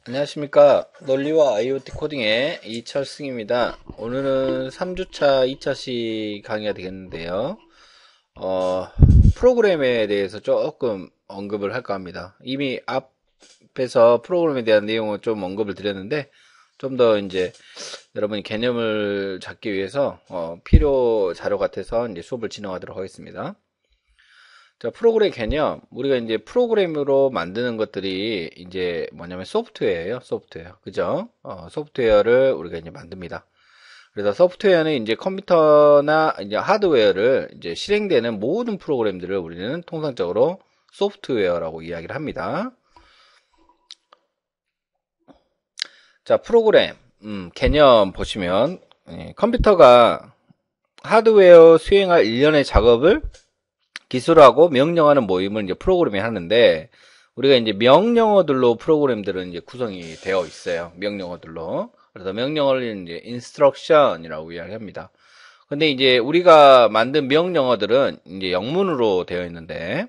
안녕하십니까. 논리와 IoT 코딩의 이철승입니다. 오늘은 3주차 2차시 강의가 되겠는데요. 어, 프로그램에 대해서 조금 언급을 할까 합니다. 이미 앞에서 프로그램에 대한 내용을 좀 언급을 드렸는데, 좀 더 이제 여러분이 개념을 잡기 위해서, 필요 자료 같아서 이제 수업을 진행하도록 하겠습니다. 자, 프로그램 개념. 우리가 이제 프로그램으로 만드는 것들이 이제 뭐냐면 소프트웨어예요. 소프트웨어. 그죠? 소프트웨어를 우리가 이제 만듭니다. 그래서 소프트웨어는 이제 컴퓨터나 이제 하드웨어를 이제 실행되는 모든 프로그램들을 우리는 통상적으로 소프트웨어라고 이야기를 합니다. 자, 프로그램, 개념 보시면, 컴퓨터가 하드웨어 수행할 일련의 작업을 기술하고 명령하는 모임을 이제 프로그램이 하는데, 우리가 이제 명령어들로 프로그램들은 이제 구성이 되어 있어요. 명령어들로. 그래서 명령어를 이제 instruction이라고 이야기합니다. 근데 이제 우리가 만든 명령어들은 이제 영문으로 되어 있는데,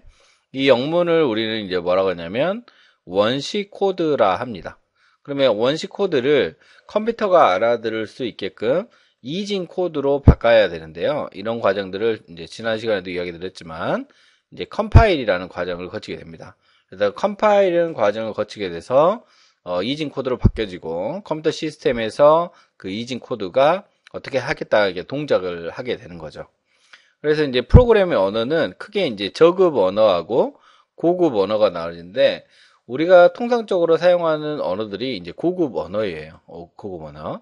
이 영문을 우리는 이제 뭐라고 하냐면 원시 코드라 합니다. 그러면 원시 코드를 컴퓨터가 알아들을 수 있게끔 이진 코드로 바꿔야 되는데요. 이런 과정들을 이제 지난 시간에도 이야기 드렸지만 이제 컴파일이라는 과정을 거치게 됩니다. 그래서 컴파일은 과정을 거치게 돼서 이진 코드로 바뀌어지고 컴퓨터 시스템에서 그 이진 코드가 어떻게 하겠다 이게 동작을 하게 되는 거죠. 그래서 이제 프로그램의 언어는 크게 이제 저급 언어하고 고급 언어가 나눠지는데 우리가 통상적으로 사용하는 언어들이 이제 고급 언어예요. 고급 언어.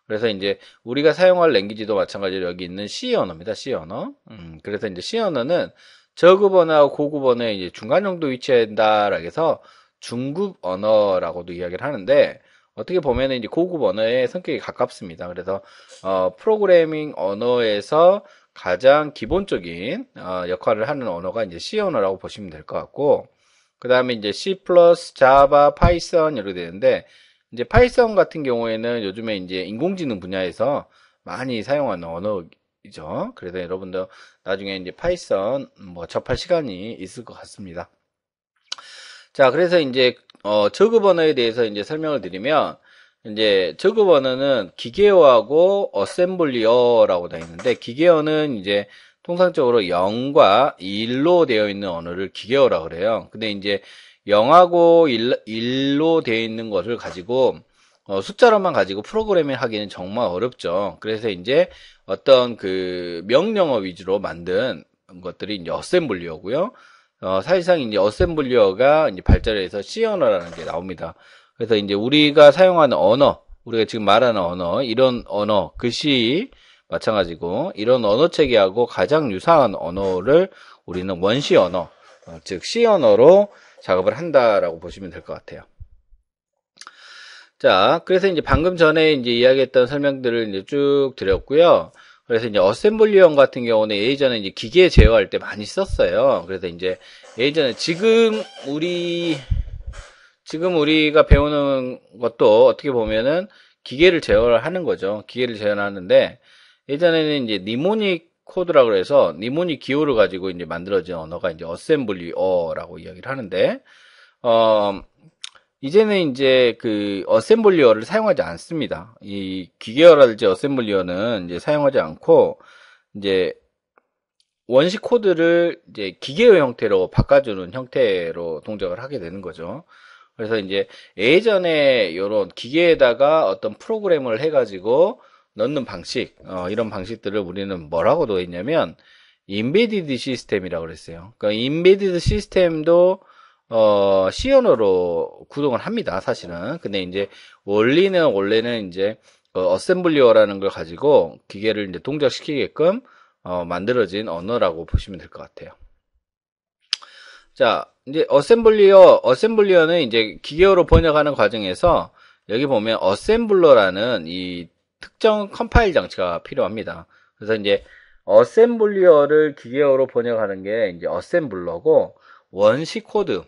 그래서 이제 우리가 사용할 랭귀지도 마찬가지로 여기 있는 C 언어입니다. C 언어. 그래서 이제 C 언어는 저급 언어하고 고급 언어의 이제 중간 정도 위치한다라고 해서 중급 언어라고도 이야기를 하는데 어떻게 보면 이제 고급 언어의 성격이 가깝습니다. 그래서 프로그래밍 언어에서 가장 기본적인 역할을 하는 언어가 이제 C 언어라고 보시면 될 것 같고 그 다음에 이제 C++, Java, Python 이렇게 되는데 이제 파이썬 같은 경우에는 요즘에 이제 인공지능 분야에서 많이 사용하는 언어이죠. 그래서 여러분들 나중에 이제 파이썬 뭐 접할 시간이 있을 것 같습니다. 자, 그래서 이제 저급 언어에 대해서 이제 설명을 드리면 이제 저급 언어는 기계어하고 어셈블리어라고 되어 있는데 기계어는 이제 통상적으로 0과 1로 되어 있는 언어를 기계어라고 그래요. 근데 이제 0하고 1로 되어 있는 것을 가지고 숫자로만 가지고 프로그래밍 하기는 정말 어렵죠. 그래서 이제 어떤 그 명령어 위주로 만든 것들이 이제 어셈블리어고요. 사실상 이제 어셈블리어가 이제 발전해서 C 언어라는 게 나옵니다. 그래서 이제 우리가 사용하는 언어, 우리가 지금 말하는 언어, 이런 언어, 글씨 마찬가지고 이런 언어 체계하고 가장 유사한 언어를 우리는 원시 언어, 즉 C 언어로 작업을 한다라고 보시면 될 것 같아요. 자, 그래서 이제 방금 전에 이제 이야기했던 설명들을 이제 쭉 드렸고요. 그래서 이제 어셈블리형 같은 경우는 예전에 이제 기계 제어할 때 많이 썼어요. 그래서 이제 예전에 지금 우리가 배우는 것도 어떻게 보면은 기계를 제어를 하는 거죠. 기계를 제어하는데 예전에는 이제 니모닉 코드라고 해서 니모닉 기호를 가지고 이제 만들어진 언어가 이제 어셈블리어라고 이야기를 하는데 이제는 이제 그 어셈블리어를 사용하지 않습니다. 이 기계어랄지 어셈블리어는 이제 사용하지 않고 이제 원시 코드를 이제 기계어 형태로 바꿔주는 형태로 동작을 하게 되는 거죠. 그래서 이제 예전에 이런 기계에다가 어떤 프로그램을 해가지고 넣는 방식, 이런 방식들을 우리는 뭐라고도 했냐면 인베디드 시스템이라고 그랬어요. 그러니까 인베디드 시스템도 C 언어로 구동을 합니다, 사실은. 근데 이제 원래는 이제 어셈블리어라는 걸 가지고 기계를 이제 동작시키게끔 만들어진 언어라고 보시면 될 것 같아요. 자, 이제 어셈블리어는 이제 기계어로 번역하는 과정에서 여기 보면 어셈블러라는 이 특정 컴파일 장치가 필요합니다. 그래서 이제 어셈블리어를 기계어로 번역하는 게 이제 어셈블러고 원시 코드,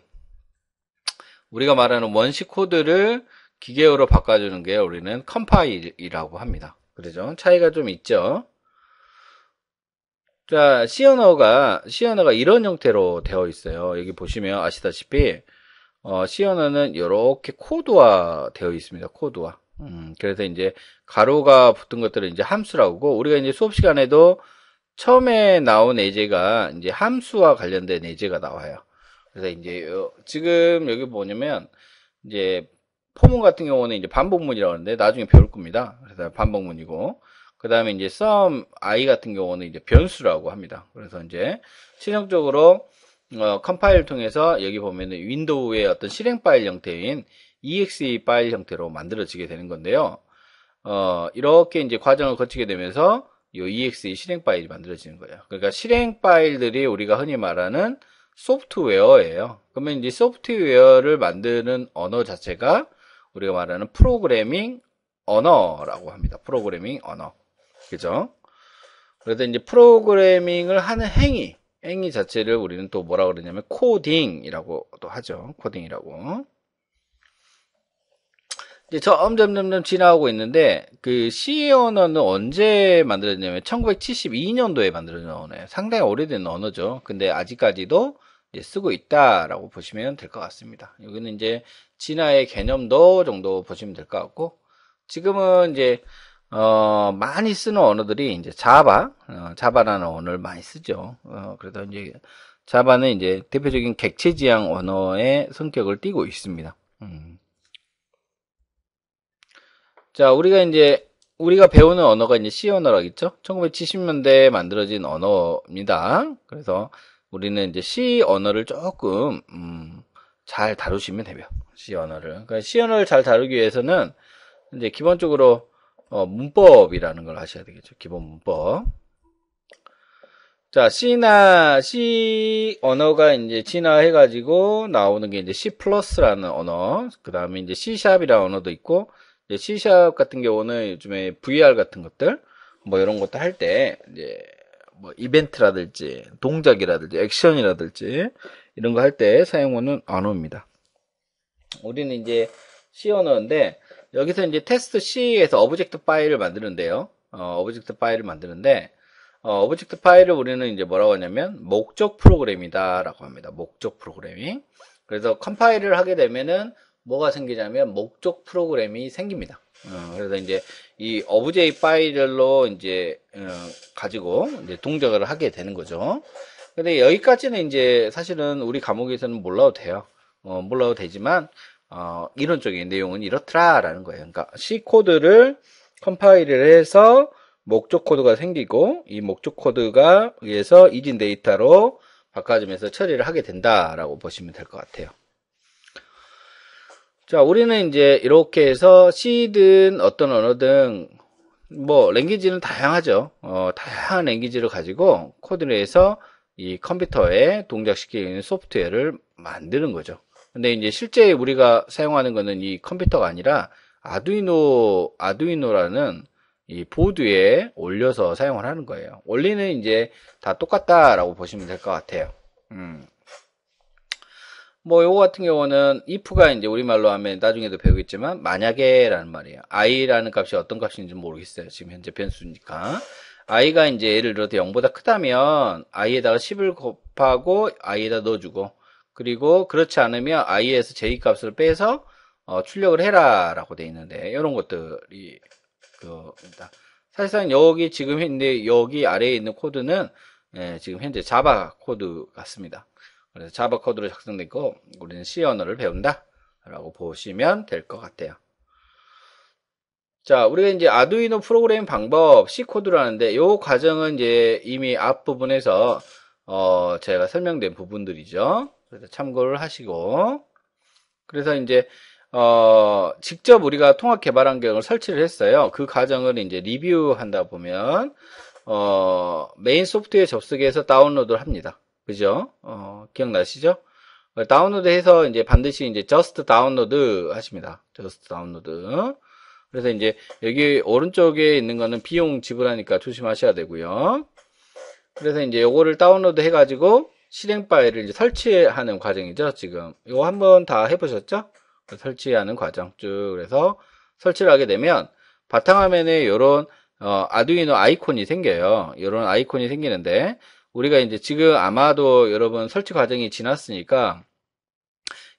우리가 말하는 원시 코드를 기계어로 바꿔주는 게 우리는 컴파일이라고 합니다. 그렇죠? 차이가 좀 있죠? 자, C 언어가 이런 형태로 되어 있어요. 여기 보시면 아시다시피, C 언어는 이렇게 코드화 되어 있습니다. 코드화. 그래서 이제 가로가 붙은 것들은 이제 함수라고 하고, 우리가 이제 수업 시간에도 처음에 나온 예제가 이제 함수와 관련된 예제가 나와요. 그래서 이제 지금 여기 뭐냐면 이제 포문 같은 경우는 이제 반복문이라고 하는데 나중에 배울 겁니다. 그래서 반복문이고, 그 다음에 이제 sum i 같은 경우는 이제 변수라고 합니다. 그래서 이제 실용적으로 컴파일을 통해서 여기 보면은 윈도우의 어떤 실행 파일 형태인 exe 파일 형태로 만들어지게 되는 건데요. 이렇게 이제 과정을 거치게 되면서 이 exe 실행 파일이 만들어지는 거예요. 그러니까 실행 파일들이 우리가 흔히 말하는 소프트웨어예요. 그러면 이제 소프트웨어를 만드는 언어 자체가 우리가 말하는 프로그래밍 언어라고 합니다. 프로그래밍 언어. 그죠? 그래서 이제 프로그래밍을 하는 행위 자체를 우리는 또 뭐라 그러냐면 코딩이라고 또 하죠. 코딩이라고. 이제 점점 지나가고 있는데 그 C 언어는 언제 만들어졌냐면 1972년도에 만들어진 언어예요. 상당히 오래된 언어죠. 근데 아직까지도 이제 쓰고 있다라고 보시면 될 것 같습니다. 여기는 이제 진화의 개념도 정도 보시면 될 것 같고, 지금은 이제 많이 쓰는 언어들이 이제 자바라는 언어를 많이 쓰죠. 그래서 이제 자바는 이제 대표적인 객체 지향 언어의 성격을 띠고 있습니다. 자, 우리가 배우는 언어가 이제 C 언어라겠죠? 1970년대에 만들어진 언어입니다. 그래서 우리는 이제 C 언어를 조금, 잘 다루시면 돼요. C 언어를. 그러니까 C 언어를 잘 다루기 위해서는 이제 기본적으로, 문법이라는 걸 아셔야 되겠죠. 기본 문법. 자, C 언어가 이제 진화해가지고 나오는 게 이제 C++라는 언어, 그 다음에 이제 C#이라는 언어도 있고, C# 같은 경우는 요즘에 VR 같은 것들, 뭐 이런 것도 할 때, 이제, 뭐 이벤트라든지, 동작이라든지, 액션이라든지, 이런 거 할 때 사용하는 언어입니다. 우리는 이제 C 언어인데, 여기서 이제 테스트 C에서 오브젝트 파일을 만드는데요. 오브젝트 파일을 만드는데, 오브젝트 파일을 우리는 이제 뭐라고 하냐면, 목적 프로그램이다라고 합니다. 목적 프로그래밍. 그래서 컴파일을 하게 되면은, 뭐가 생기냐면 목적 프로그램이 생깁니다. 그래서 이제 이 오브제이 파일로 이제 가지고 이제 동작을 하게 되는 거죠. 근데 여기까지는 이제 사실은 우리 과목에서는 몰라도 돼요. 몰라도 되지만 이론적인 내용은 이렇더라라는 거예요. 그러니까 C 코드를 컴파일을 해서 목적 코드가 생기고 이 목적 코드가 위에서 이진 데이터로 바꿔주면서 처리를 하게 된다라고 보시면 될 것 같아요. 자, 우리는 이제 이렇게 해서 C든 어떤 언어든 뭐 랭귀지는 다양하죠. 다양한 랭귀지를 가지고 코드를 해서 이 컴퓨터에 동작시키는 소프트웨어를 만드는 거죠. 근데 이제 실제 우리가 사용하는 거는 이 컴퓨터가 아니라 아두이노라는 이 보드에 올려서 사용을 하는 거예요. 원리는 이제 다 똑같다라고 보시면 될 것 같아요. 뭐 요거 같은 경우는 if가 이제 우리말로 하면 나중에도 배우겠지만 만약에라는 말이에요. i라는 값이 어떤 값인지 모르겠어요. 지금 현재 변수니까. i가 이제 예를 들어서 0보다 크다면 i에다가 10을 곱하고 i에다 넣어주고, 그리고 그렇지 않으면 i에서 j 값을 빼서 출력을 해라라고 돼 있는데, 이런 것들이 그입니다. 사실상 여기 지금 현재 여기 아래에 있는 코드는 지금 현재 자바 코드 같습니다. 그래서 자바 코드로 작성됐고 우리는 C 언어를 배운다 라고 보시면 될 것 같아요. 자, 우리가 이제 아두이노 프로그래밍 방법 C 코드를 하는데 이 과정은 이제 이미 앞부분에서 제가 설명된 부분들이죠. 그래서 참고를 하시고, 그래서 이제 직접 우리가 통합 개발 환경을 설치를 했어요. 그 과정을 이제 리뷰한다 보면 메인 소프트웨어 접속해서 다운로드를 합니다. 그죠? 기억나시죠? 다운로드 해서 이제 반드시 이제 just 다운로드 하십니다. just 다운로드. 그래서 이제 여기 오른쪽에 있는 거는 비용 지불하니까 조심하셔야 되고요. 그래서 이제 요거를 다운로드 해가지고 실행 파일을 이제 설치하는 과정이죠. 지금 이거 한번 다 해보셨죠? 설치하는 과정 쭉. 그래서 설치를 하게 되면 바탕화면에 요런 아두이노 아이콘이 생겨요. 요런 아이콘이 생기는데, 우리가 이제 지금 아마도 여러분 설치 과정이 지났으니까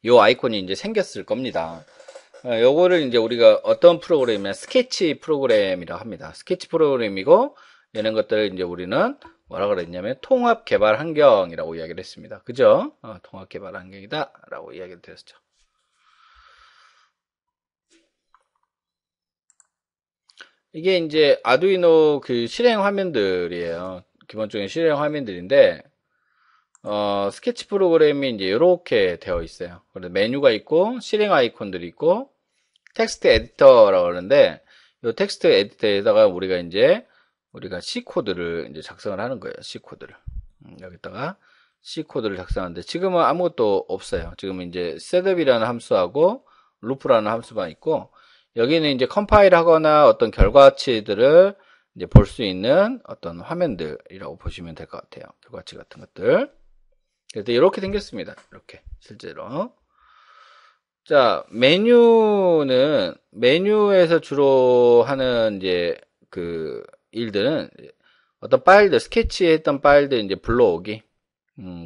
요 아이콘이 이제 생겼을 겁니다. 요거를 이제 우리가 어떤 프로그램이냐, 스케치 프로그램이라고 합니다. 스케치 프로그램이고, 이런 것들을 이제 우리는 뭐라 그랬냐면, 통합 개발 환경이라고 이야기를 했습니다. 그죠? 통합 개발 환경이다. 라고 이야기를 드렸죠. 이게 이제 아두이노 그 실행 화면들이에요. 기본적인 실행 화면들인데, 스케치 프로그램이 이제 이렇게 되어 있어요. 그래서 메뉴가 있고, 실행 아이콘들이 있고, 텍스트 에디터라고 하는데, 이 텍스트 에디터에다가 우리가 C 코드를 이제 작성을 하는 거예요. C 코드를. 여기다가 C 코드를 작성하는데, 지금은 아무것도 없어요. 지금 이제 셋업이라는 함수하고, 루프라는 함수만 있고, 여기는 이제 컴파일 하거나 어떤 결과치들을 이제 볼 수 있는 어떤 화면들이라고 보시면 될 것 같아요. 결과치 같은 것들. 그래서 이렇게 생겼습니다. 이렇게 실제로. 자, 메뉴에서 주로 하는 이제 그 일들은 어떤 파일들, 스케치했던 파일들 이제 불러오기,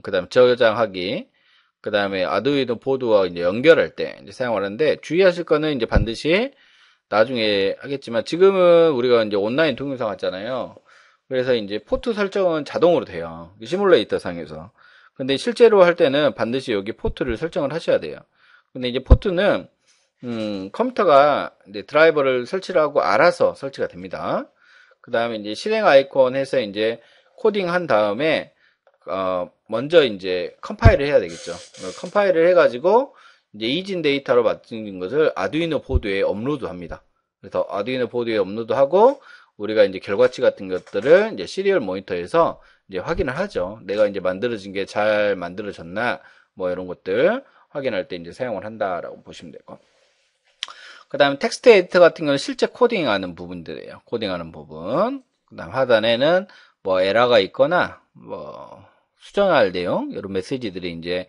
그 다음에 저장하기, 그 다음에 아두이노 보드와 이제 연결할 때 이제 사용하는데 주의하실 거는 이제 반드시 나중에 하겠지만 지금은 우리가 이제 온라인 동영상 하잖아요. 그래서 이제 포트 설정은 자동으로 돼요. 시뮬레이터 상에서. 근데 실제로 할 때는 반드시 여기 포트를 설정을 하셔야 돼요. 근데 이제 포트는 컴퓨터가 이제 드라이버를 설치를 하고 알아서 설치가 됩니다. 그 다음에 이제 실행 아이콘 해서 이제 코딩 한 다음에 먼저 이제 컴파일을 해야 되겠죠. 컴파일을 해가지고 이제 이진 데이터로 맞춘 것을 아두이노 보드에 업로드 합니다. 그래서 아두이노 보드에 업로드하고 우리가 이제 결과치 같은 것들을 이제 시리얼 모니터에서 이제 확인을 하죠. 내가 이제 만들어진 게 잘 만들어졌나 뭐 이런 것들 확인할 때 이제 사용을 한다라고 보시면 되고. 그 다음에 텍스트 에디터 같은 경우는 실제 코딩하는 부분들이에요. 코딩하는 부분. 그 다음 하단에는 뭐 에러가 있거나 뭐 수정할 내용 이런 메시지들이 이제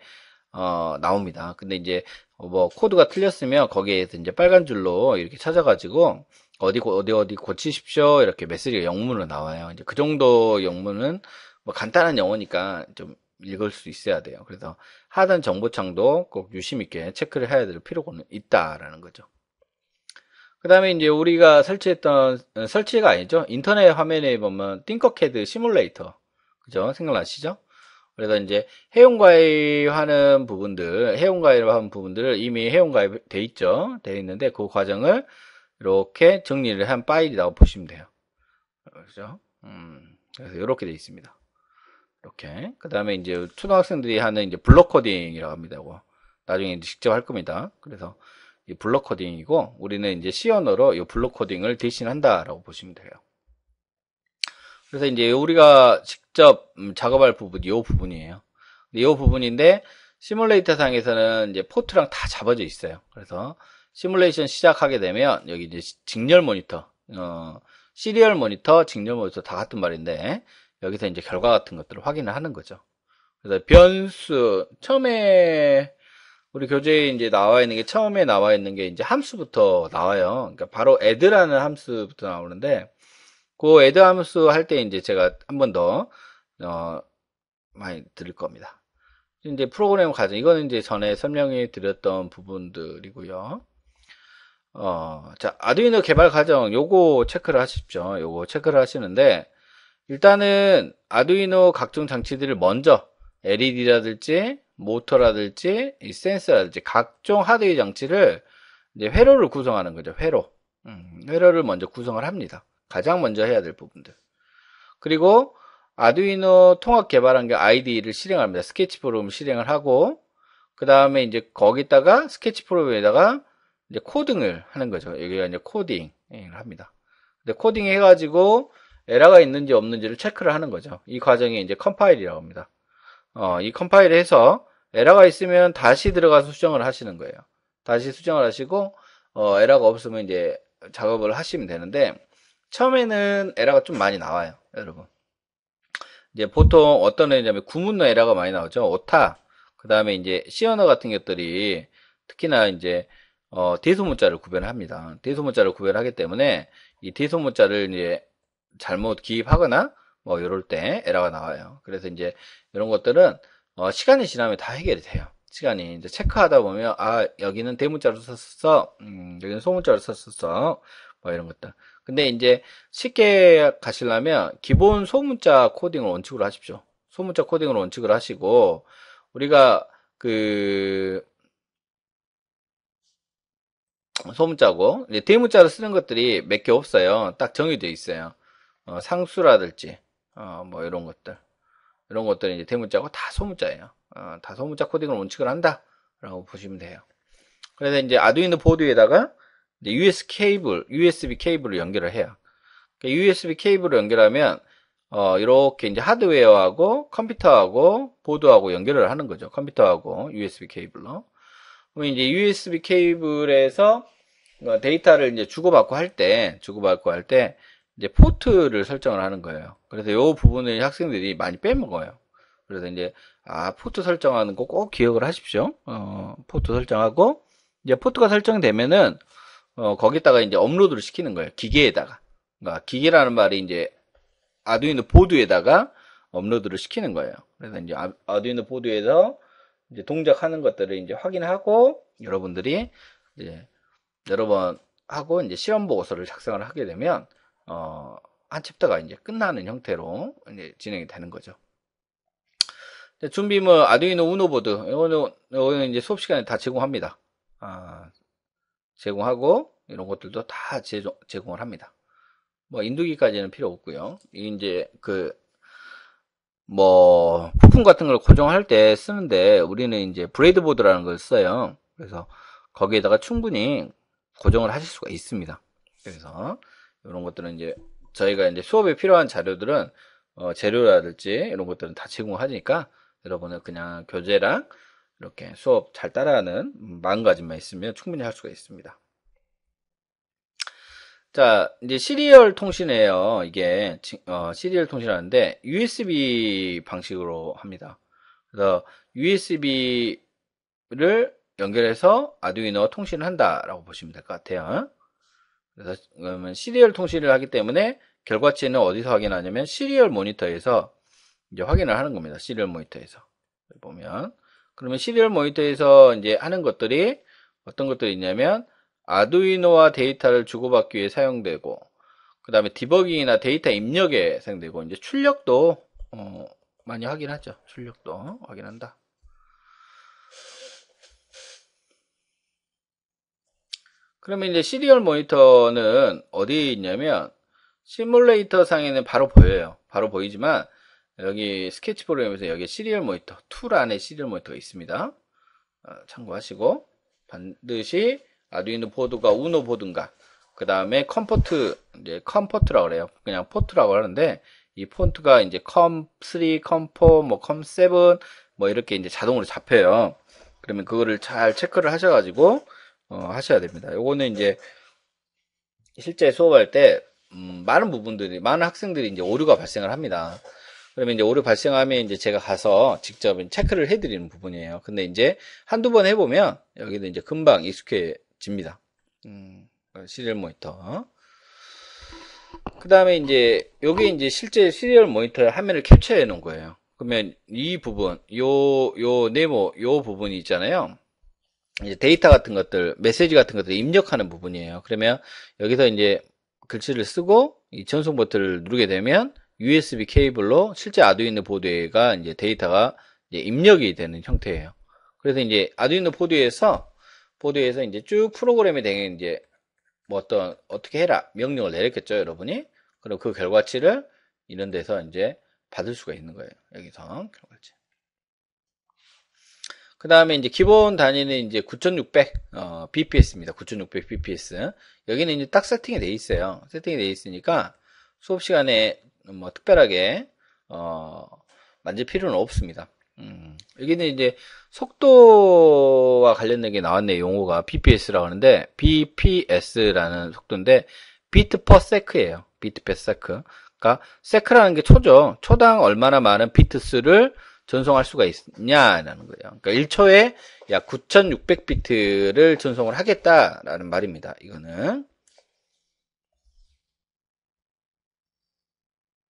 나옵니다. 근데 이제 뭐 코드가 틀렸으면 거기에서 이제 빨간 줄로 이렇게 찾아가지고 어디 고치십시오 이렇게 메시지가 영문으로 나와요. 이제 그 정도 영문은 뭐 간단한 영어니까 좀 읽을 수 있어야 돼요. 그래서 하단 정보창도 꼭 유심 있게 체크를 해야 될 필요가 있다라는 거죠. 그 다음에 이제 우리가 설치했던, 설치가 아니죠. 인터넷 화면에 보면 띵커캐드 시뮬레이터. 그죠? 생각나시죠? 그래서 이제 회원가입하는 부분들을 이미 회원가입 돼 있죠. 돼 있는데 그 과정을 이렇게 정리를 한 파일이라고 보시면 돼요. 그죠? 그래서 이렇게 돼 있습니다. 이렇게. 그 다음에 이제 초등학생들이 하는 이제 블록 코딩이라고 합니다. 이거. 나중에 이제 직접 할 겁니다. 그래서 이 블록 코딩이고 우리는 이제 C 언어로 이 블록 코딩을 대신한다라고 보시면 돼요. 그래서 이제 우리가 직접 작업할 부분이 이 부분이에요. 이 부분인데 시뮬레이터 상에서는 이제 포트랑 다 잡아져 있어요. 그래서 시뮬레이션 시작하게 되면 여기 이제 직렬 모니터, 시리얼 모니터, 직렬 모니터 다 같은 말인데 여기서 이제 결과 같은 것들을 확인을 하는 거죠. 그래서 변수 처음에 우리 교재에 이제 처음에 나와 있는 게 이제 함수부터 나와요. 그러니까 바로 add라는 함수부터 나오는데, 그 add 함수 할 때 이제 제가 한 번 더, 많이 드릴 겁니다. 이제 프로그램 과정, 이거는 이제 전에 설명해 드렸던 부분들이고요. 자, 아두이노 개발 과정, 요거 체크를 하십시오. 요거 체크를 하시는데, 일단은 아두이노 각종 장치들을 먼저 LED라든지 모터라든지 이 센서라든지 각종 하드웨어 장치를 이제 회로를 구성하는 거죠. 회로를 먼저 구성을 합니다. 가장 먼저 해야 될 부분들. 그리고 아두이노 통합 개발 환경 IDE를 실행합니다. 스케치 프로그램 실행을 하고 그 다음에 이제 거기다가 스케치 프로그램에다가 이제 코딩을 하는 거죠. 여기가 이제 코딩을 합니다. 근데 코딩 해가지고 에러가 있는지 없는지를 체크를 하는 거죠. 이 과정이 이제 컴파일이라고 합니다. 이 컴파일을 해서 에러가 있으면 다시 들어가서 수정을 하시는 거예요. 다시 수정을 하시고 에러가 없으면 이제 작업을 하시면 되는데 처음에는 에러가 좀 많이 나와요, 여러분. 이제 보통 어떤 애냐면 구문너 에러가 많이 나오죠. 오타. 그 다음에 이제 C 언어 같은 것들이 특히나 이제 대소문자를 구별합니다. 대소문자를 구별하기 때문에 이 대소문자를 이제 잘못 기입하거나 이럴 때 에러가 나와요. 그래서 이제 이런 것들은 시간이 지나면 다 해결이 돼요. 시간이 이제 체크하다 보면, 아, 여기는 대문자로 썼었어. 여기는 소문자로 썼었어. 뭐 이런 것들. 근데 이제 쉽게 가시려면 기본 소문자 코딩을 원칙으로 하십시오. 소문자 코딩을 원칙으로 하시고, 우리가 그 소문자고, 이제 대문자로 쓰는 것들이 몇 개 없어요. 딱 정해져 있어요. 상수라든지, 뭐 이런 것들. 이런 것들은 이제 대문자고 다 소문자예요. 다 소문자 코딩을 원칙을 한다. 라고 보시면 돼요. 그래서 이제 아두이노 보드에다가 이제 USB 케이블을 연결을 해요. 그러니까 USB 케이블을 연결하면, 이렇게 이제 하드웨어하고 컴퓨터하고 보드하고 연결을 하는 거죠. 컴퓨터하고 USB 케이블로. 그럼 이제 USB 케이블에서 데이터를 이제 주고받고 할 때, 이제 포트를 설정을 하는 거예요. 그래서 이 부분을 학생들이 많이 빼먹어요. 그래서 이제, 포트 설정하는 거 꼭 기억을 하십시오. 포트 설정하고, 이제 포트가 설정되면은, 거기다가 이제 업로드를 시키는 거예요. 기계에다가. 그러니까 기계라는 말이 이제 아두이노 보드에다가 업로드를 시키는 거예요. 그래서 이제 아두이노 보드에서 이제 동작하는 것들을 이제 확인하고, 여러분들이 이제 여러 번 하고 이제 시험 보고서를 작성을 하게 되면 한 챕터가 이제 끝나는 형태로 이제 진행이 되는 거죠. 준비물 아두이노 우노 보드 이거는 이제 수업 시간에 다 제공합니다. 제공하고 이런 것들도 다 제공을 합니다. 뭐 인두기까지는 필요 없고요. 이제 부품 같은 걸 고정할 때 쓰는데 우리는 이제 브레이드보드라는 걸 써요. 그래서 거기에다가 충분히 고정을 하실 수가 있습니다. 그래서 이런 것들은 이제 저희가 이제 수업에 필요한 자료들은 재료라든지 이런 것들은 다 제공하니까 여러분은 그냥 교재랑 이렇게 수업 잘 따라하는 마음가짐만 있으면 충분히 할 수가 있습니다. 자, 이제 시리얼 통신이에요. 이게 시리얼 통신하는데 USB 방식으로 합니다. 그래서 USB를 연결해서 아두이노 통신을 한다라고 보시면 될 것 같아요. 그래서 그러면 시리얼 통신을 하기 때문에 결과치는 어디서 확인하냐면 시리얼 모니터에서 이제 확인을 하는 겁니다. 시리얼 모니터에서 보면 그러면 시리얼 모니터에서 이제 하는 것들이 어떤 것들이 있냐면 아두이노와 데이터를 주고받기 위해 사용되고 그 다음에 디버깅이나 데이터 입력에 사용되고 이제 출력도 많이 확인하죠. 출력도 확인한다. 그러면 이제 시리얼 모니터는 어디에 있냐면 시뮬레이터 상에는 바로 보여요. 바로 보이지만 여기 스케치 프로그램에서 여기 시리얼 모니터 툴 안에 시리얼 모니터가 있습니다. 참고하시고 반드시 아두이노 보드가 우노 보드인가 그 다음에 이제 컴포트라고 그래요. 그냥 포트라고 하는데 이 폰트가 이제 컴3, 컴4, 뭐 컴7 뭐 이렇게 이제 자동으로 잡혀요. 그러면 그거를 잘 체크를 하셔가지고 하셔야 됩니다. 요거는 이제 실제 수업할 때 많은 학생들이 이제 오류가 발생을 합니다. 그러면 이제 오류 발생하면 이제 제가 가서 직접 체크를 해드리는 부분이에요. 근데 이제 한두 번 해보면 여기도 이제 금방 익숙해집니다. 시리얼 모니터. 그 다음에 이제 여기 이제 실제 시리얼 모니터의 화면을 캡처해 놓은 거예요. 그러면 이 부분, 요 네모, 요 부분이 있잖아요. 이제 데이터 같은 것들, 메시지 같은 것들 입력하는 부분이에요. 그러면 여기서 이제 글씨를 쓰고 이 전송 버튼을 누르게 되면 USB 케이블로 실제 아두이노 보드가 이제 데이터가 이제 입력이 되는 형태예요. 그래서 이제 아두이노 보드에서 이제 쭉 프로그램에 대해 이제 어떻게 해라 명령을 내렸겠죠, 여러분이. 그리고 그 결과치를 이런 데서 이제 받을 수가 있는 거예요. 여기서 결과치. 그 다음에 이제 기본 단위는 이제 9600 bps입니다. 9600 bps. 여기는 이제 딱 세팅이 돼 있어요. 세팅이 돼 있으니까 수업 시간에 뭐 특별하게 만질 필요는 없습니다. 여기는 이제 속도와 관련된 게 나왔네요. 용어가 bps라고 하는데 bps라는 속도인데 비트 퍼 세크예요. 비트 퍼 세크. 그러니까 세크라는 게 초죠. 초당 얼마나 많은 비트 수를 전송할 수가 있냐라는 거예요. 그러니까 1초에 약 9600비트를 전송을 하겠다라는 말입니다. 이거는.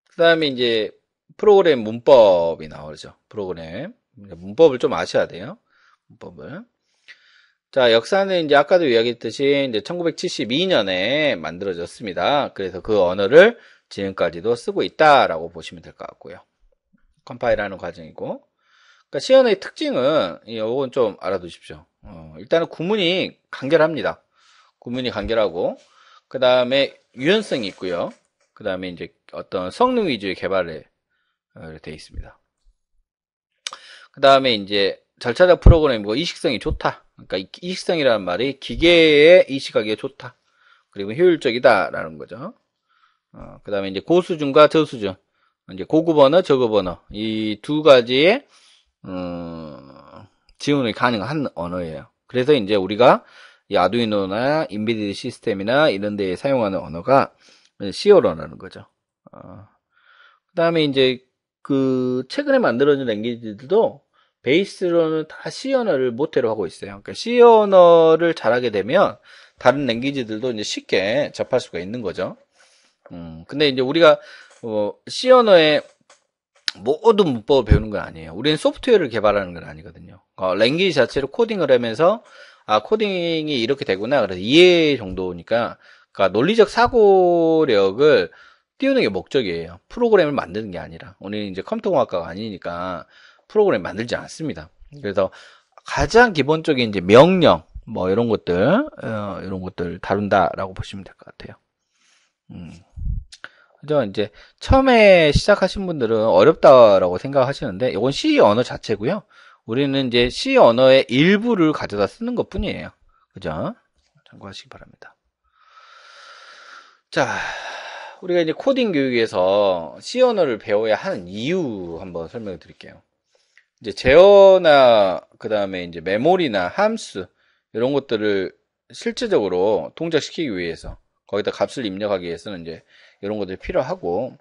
그 다음에 이제 프로그램 문법이 나오죠. 프로그램. 문법을 좀 아셔야 돼요. 문법을. 자, 역사는 이제 아까도 이야기했듯이 이제 1972년에 만들어졌습니다. 그래서 그 언어를 지금까지도 쓰고 있다라고 보시면 될 것 같고요. 컴파일하는 과정이고. 그러니까 C 언어의 특징은 이건 좀 알아두십시오. 일단은 구문이 간결합니다. 구문이 간결하고, 그 다음에 유연성이 있고요. 그 다음에 이제 어떤 성능 위주의 개발에 되어 있습니다. 그 다음에 이제 절차적 프로그램이고 이식성이 좋다. 그러니까 이식성이라는 말이 기계에 이식하기에 좋다. 그리고 효율적이다라는 거죠. 그 다음에 이제 고수준과 저수준, 이제 고급 언어, 저급 언어 이 두 가지의 지원이 가능한 언어예요. 그래서 이제 우리가 이 아두이노나 인베디드 시스템이나 이런 데에 사용하는 언어가 C 언어라는 거죠. 그 다음에 이제 그 최근에 만들어진 랭귀지들도 베이스로는 다 C 언어를 모태로 하고 있어요. 그러니까 C 언어를 잘하게 되면 다른 랭귀지들도 이제 쉽게 접할 수가 있는 거죠. 근데 이제 우리가 C 언어의 모든 문법을 배우는 건 아니에요. 우리는 소프트웨어를 개발하는 건 아니거든요. 랭귀지 자체로 코딩을 하면서 코딩이 이렇게 되구나. 그래서 이해 정도니까, 그러니까 논리적 사고력을 띄우는 게 목적이에요. 프로그램을 만드는 게 아니라. 우리는 이제 컴퓨터공학과가 아니니까 프로그램 만들지 않습니다. 그래서 가장 기본적인 이제 명령, 뭐 이런 것들 다룬다라고 보시면 될 것 같아요. 그죠? 이제 처음에 시작하신 분들은 어렵다라고 생각하시는데 이건 C 언어 자체고요. 우리는 이제 C 언어의 일부를 가져다 쓰는 것 뿐이에요. 그죠? 참고하시기 바랍니다. 자, 우리가 이제 코딩 교육에서 C 언어를 배워야 하는 이유 한번 설명을 드릴게요. 이제 제어나 그 다음에 이제 메모리나 함수 이런 것들을 실질적으로 동작시키기 위해서 거기다 값을 입력하기 위해서는 이제 이런 것들이 필요하고,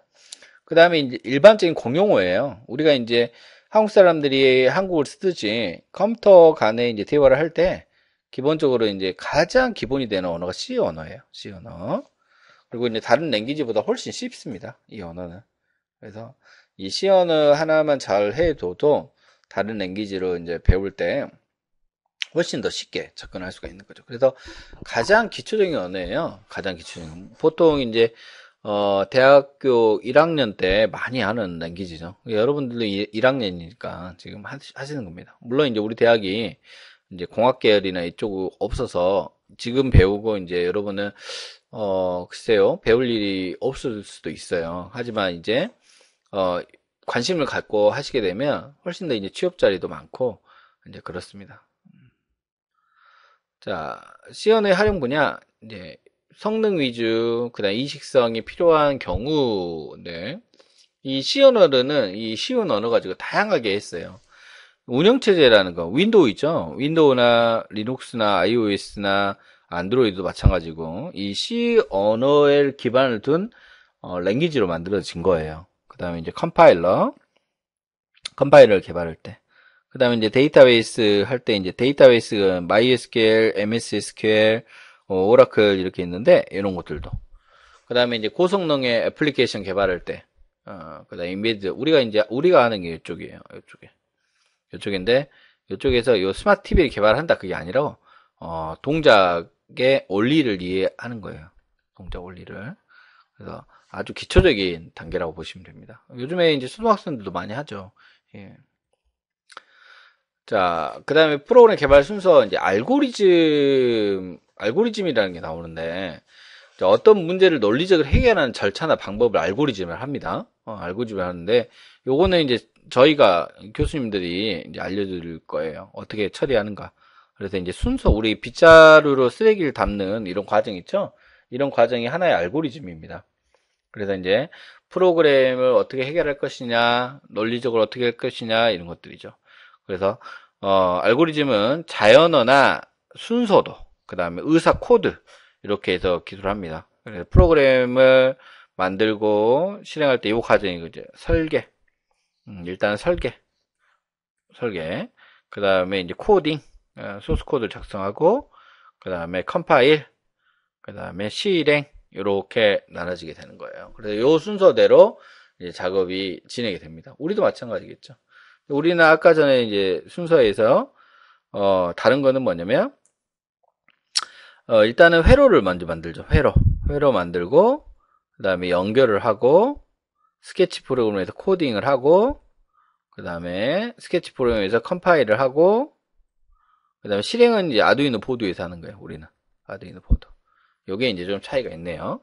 그 다음에 이제 일반적인 공용어예요. 우리가 이제 한국 사람들이 한국을 쓰듯이 컴퓨터 간에 이제 대화를 할 때 기본적으로 이제 가장 기본이 되는 언어가 C 언어예요. C 언어. 그리고 이제 다른 랭귀지보다 훨씬 쉽습니다. 이 언어는. 그래서 이 C 언어 하나만 잘 해둬도 다른 랭귀지로 이제 배울 때 훨씬 더 쉽게 접근할 수가 있는 거죠. 그래서 가장 기초적인 언어예요. 가장 기초적인. 보통 이제 대학교 1학년 때 많이 하는 랭귀지죠. 여러분들도 1학년이니까 지금 하시는 겁니다. 물론 이제 우리 대학이 이제 공학 계열이나 이쪽 없어서 지금 배우고 이제 여러분은 글쎄요, 배울 일이 없을 수도 있어요. 하지만 이제 관심을 갖고 하시게 되면 훨씬 더 이제 취업 자리도 많고 이제 그렇습니다. 자, C 언어의 활용 분야 이제 성능 위주, 그다음 이식성이 필요한 경우인데, 이 C 언어는 이 쉬운 언어 가지고 다양하게 했어요. 운영체제라는 거, 윈도우 있죠? 윈도우나 리눅스나 iOS나 안드로이드도 마찬가지고, 이 C 언어에 기반을 둔 랭귀지로 만들어진 거예요. 그 다음에 이제 컴파일러를 개발할 때. 그 다음에 이제 데이터베이스 할 때 이제 데이터베이스가 MySQL, MS SQL, 오라클 이렇게 있는데 이런 것들도. 그 다음에 이제 고성능의 애플리케이션 개발할 때, 그 다음에 인베디드 우리가 하는 게 이쪽이에요. 이쪽인데 이쪽에서 요 스마트 TV를 개발한다 그게 아니라 동작의 원리를 이해하는 거예요. 동작 원리를. 그래서 아주 기초적인 단계라고 보시면 됩니다. 요즘에 이제 초등학생들도 많이 하죠. 예. 자, 그 다음에 프로그램 개발 순서, 이제 알고리즘이라는 게 나오는데, 어떤 문제를 논리적으로 해결하는 절차나 방법을 알고리즘을 합니다. 알고리즘을 하는데, 요거는 이제 저희가 교수님들이 이제 알려드릴 거예요. 어떻게 처리하는가. 그래서 이제 순서, 우리 빗자루로 쓰레기를 담는 이런 과정 있죠? 이런 과정이 하나의 알고리즘입니다. 그래서 이제 프로그램을 어떻게 해결할 것이냐, 논리적으로 어떻게 할 것이냐, 이런 것들이죠. 그래서 알고리즘은 자연어나 순서도, 그 다음에 의사 코드 이렇게 해서 기술을 합니다. 그래서 프로그램을 만들고 실행할 때 이 과정이 이제 설계, 일단 설계, 그 다음에 이제 코딩, 소스 코드를 작성하고, 그 다음에 컴파일, 그 다음에 실행 이렇게 나눠지게 되는 거예요. 그래서 이 순서대로 이제 작업이 진행이 됩니다. 우리도 마찬가지겠죠. 우리는 아까 전에 이제 순서에서 다른 거는 뭐냐면, 일단은 회로를 먼저 만들죠. 회로 만들고, 그 다음에 연결을 하고, 스케치 프로그램에서 코딩을 하고, 그 다음에 스케치 프로그램에서 컴파일을 하고, 그 다음에 실행은 이제 아두이노 보드에서 하는 거예요. 우리는. 아두이노 보드. 요게 이제 좀 차이가 있네요.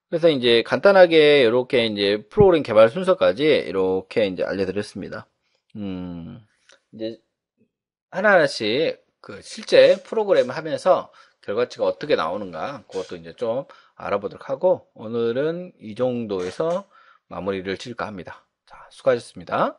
그래서 이제 간단하게 이렇게 이제 프로그램 개발 순서까지 이렇게 이제 알려드렸습니다. 이제 하나하나씩 그 실제 프로그램 하면서 결과치가 어떻게 나오는가 그것도 이제 좀 알아보도록 하고 오늘은 이 정도에서 마무리를 지을까 합니다. 자, 수고하셨습니다.